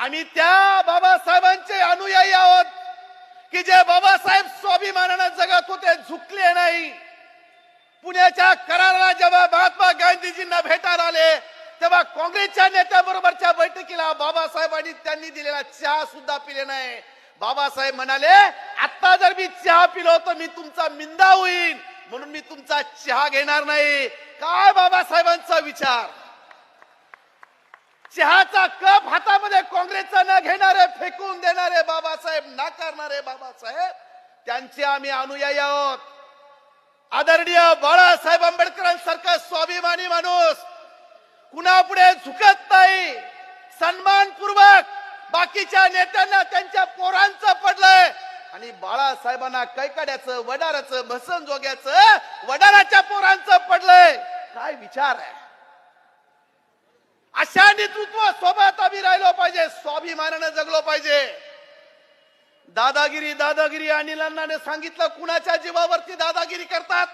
आम्ही त्या बाबासाहेबांचे अनुयायी आहोत की जे बाबासाहेब स्वाभिमानाने जगत होते, झुकले नाही. पुण्याच्या कराराला जेव्हा महात्मा गांधीजींना भेटायला आले तेव्हा काँग्रेसच्या नेत्याबरोबरच्या बैठकीला बाबासाहेबांनी त्यांनी दिलेला चहा सुद्धा पिले नाही. बाबासाहेब म्हणाले, आता जर मी चहा पिलो तर मी तुमचा मिंदा होईन, म्हणून मी तुमचा चहा घेणार नाही. काय बाबासाहेबांचा विचार. चहाचा कप हातामध्ये काँग्रेसचा न घेणारे, फेकून देणारे बाबासाहेब, नाकारणारे बाबासाहेब, त्यांचे आम्ही अनुयायी आहोत. आदरणीय बाळासाहेब आंबेडकरांसारखा स्वाभिमानी माणूस कुणापुढे झुकत नाही. सन्मानपूर्वक बाकीच्या नेत्यांना त्यांच्या पोरांचं पडलंय आणि बाळासाहेबांना कैकाड्याचं, वडाराचं, भसनजोग्याचं, वडाराच्या पोरांचं पडलंय. काय विचार आहे. अशा नेतृत्व सोबत आम्ही राहिलो पाहिजे, स्वाभिमानाने जगलो पाहिजे. दादागिरी दादागिरी अनिल अण्णाने सांगितलं, कुणाच्या जीवावरती दादागिरी करतात.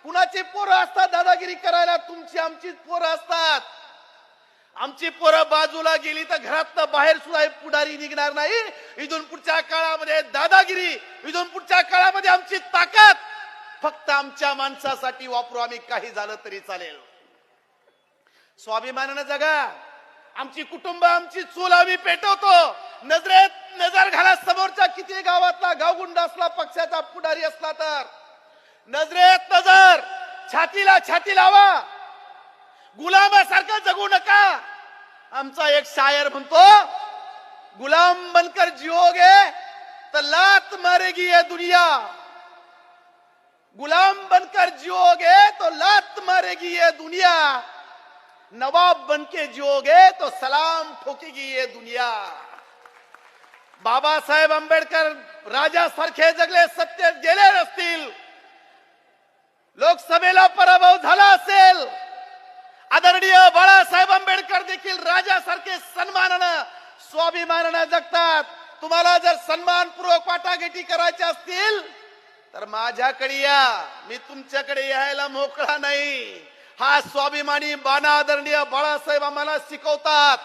कुणाची पोरं असतात दादागिरी करायला, तुमची आमचीच पोरं असतात. आमची पोरं बाजूला गेली तर घरातनं बाहेर सुद्धा पुढारी निघणार नाही. इथून पुढच्या काळामध्ये दादागिरी, इथून पुढच्या काळामध्ये आमची ताकद फक्त आमच्या माणसासाठी वापरू. आम्ही काही झालं तरी चालेल. स्वाभिमानाने जगा. आमची कुटुंब, आमची चूल आम्ही पेटवतो. नजरेत नजर घाला. समोरच्या किती गावातला गावगुंड असला, पक्षाचा पुढारी असला तर नजरेत नजर, छातीला छाती लावा. गुलामासारखं जगू नका. आमचा एक शायर म्हणतो, गुलाम बनकर जिओगे तो लात मारेगी ये दुनिया. गुलाम बनकर जिओगे तो लात मारेगी ये दुनिया. नवाब बनके जिओगे तो सलाम ठोकेगी ये दुनिया. बाबासाहेब आंबेडकर राजासारखे जगले, सत्तेत गेले नसतील, लोकसभेला पराभव झाला असेल, आदरणीय बाळासाहेब आंबेडकर देखील राजासारखे सन्मानानं, स्वाभिमानानं जगतात. तुम्हाला जर सन्मानपूर्वक वाटाघाटी करायच्या असतील तर माझ्याकडे या. मी तुमच्याकडे यायला मोकळा नाही. हा स्वाभिमानी बाणा आदरणीय बाळासाहेब आम्हाला शिकवतात.